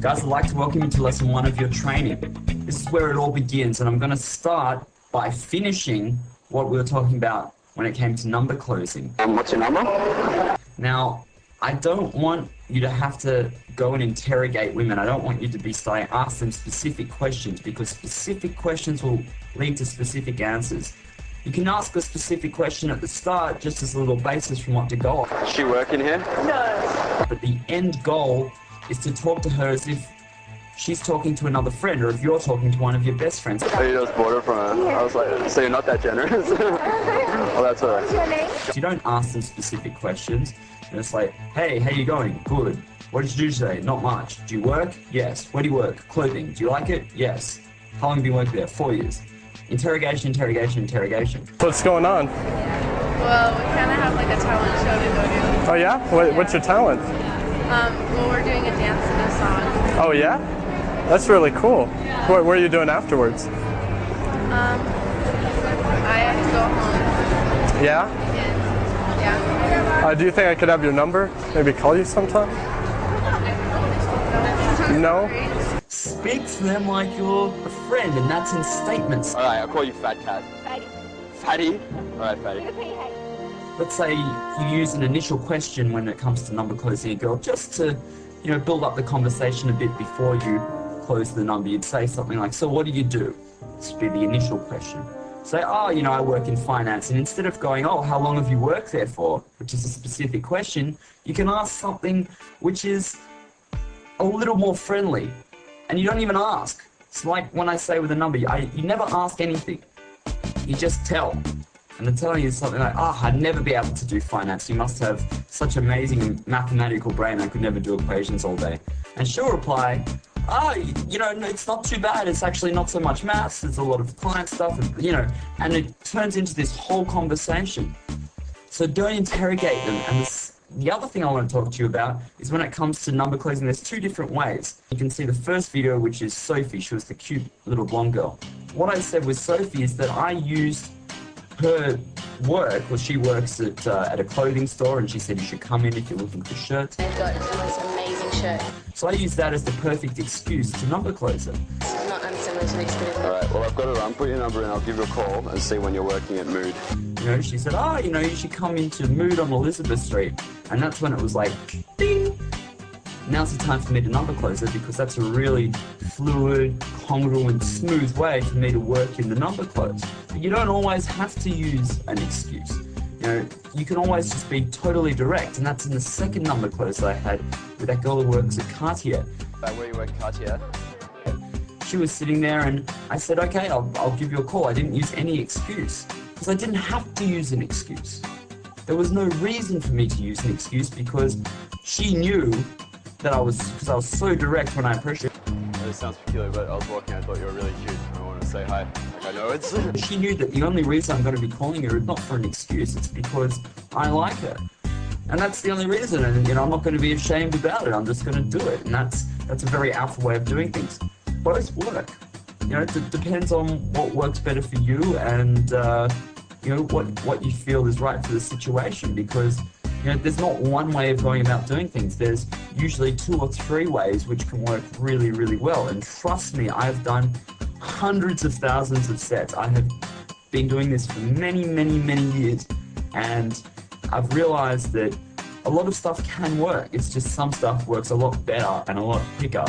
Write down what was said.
Guys, I'd like to welcome you to lesson 1 of your training. This is where it all begins, and I'm going to start by finishing what we were talking about when it came to number closing. What's your number? Now, I don't want you to have to go and interrogate women. I don't want you to be starting to ask them specific questions, because specific questions will lead to specific answers. You can ask a specific question at the start just as a little basis from what to go off. Is she working here? No. But the end goal is to talk to her as if she's talking to another friend, or if you're talking to one of your best friends. Oh, you just bought it from her? Yeah. I was like, so you're not that generous? Well, that's all right. What's your name? You don't ask them specific questions. And it's like, hey, how you going? Good. What did you do today? Not much. Do you work? Yes. Where do you work? Clothing. Do you like it? Yes. How long have you worked there? 4 years. Interrogation, interrogation, interrogation. What's going on? Well, we kind of have like a talent show to go to. Oh yeah? What's your talent? Well, we're doing a dance and a song. Oh yeah? That's really cool. Yeah. What are you doing afterwards? I have to go home. Yeah? And, yeah. Do you think I could have your number? Maybe call you sometime? No? Speak to them like you're a friend, and that's in statements. Alright, I'll call you Fat Cat. Fatty. Fatty? Alright, Fatty. Let's say you use an initial question when it comes to number closing a girl, just to, build up the conversation a bit before you close the number. You'd say something like, so what do you do? This would be the initial question. Say, oh, I work in finance. And instead of going, oh, how long have you worked there for? Which is a specific question, you can ask something which is a little more friendly. And you don't even ask. It's like when I say with a number, you never ask anything. You just tell. And the telling is something like, I'd never be able to do finance. You must have such amazing mathematical brain, I could never do equations all day. And she'll reply, it's not too bad. It's actually not so much maths. There's a lot of client stuff, and it turns into this whole conversation. So don't interrogate them. And the other thing I want to talk to you about is when it comes to number closing, there's 2 different ways. You can see the first video, which is Sophie. She was the cute little blonde girl. What I said with Sophie is that I used her work, well, she works at a clothing store, and she said you should come in if you're looking for shirts. I've got the most amazing shirt. So I used that as the perfect excuse to number close her. It's not unsimilar to the experience. Alright, well, I've got to put your number in. I'll give you a call and see when you're working at Mood. She said, you should come into Mood on Elizabeth Street. And that's when it was like, ding! Now's the time for me to number close her, because that's a really fluid, congruent, smooth way for me to work in the number close. But you don't always have to use an excuse. You can always just be totally direct, and that's in the second number close I had with that girl who works at Cartier. Where you work at Cartier? She was sitting there, and I said, okay, I'll give you a call. I didn't use any excuse, because I didn't have to use an excuse. There was no reason for me to use an excuse, because she knew that because I was so direct when I approached her. It sounds peculiar, but I was walking, I thought you were really cute. I wanted to say hi. I know it's... She knew that the only reason I'm going to be calling her is not for an excuse, it's because I like her. And that's the only reason, and I'm not going to be ashamed about it. I'm just going to do it, and that's a very alpha way of doing things. Both work. It depends on what works better for you, and what you feel is right for the situation, because there's not one way of going about doing things. There's usually 2 or 3 ways which can work really, really well. And trust me, I've done hundreds of thousands of sets. I have been doing this for many, many, many years. And I've realized that a lot of stuff can work. It's just some stuff works a lot better and a lot quicker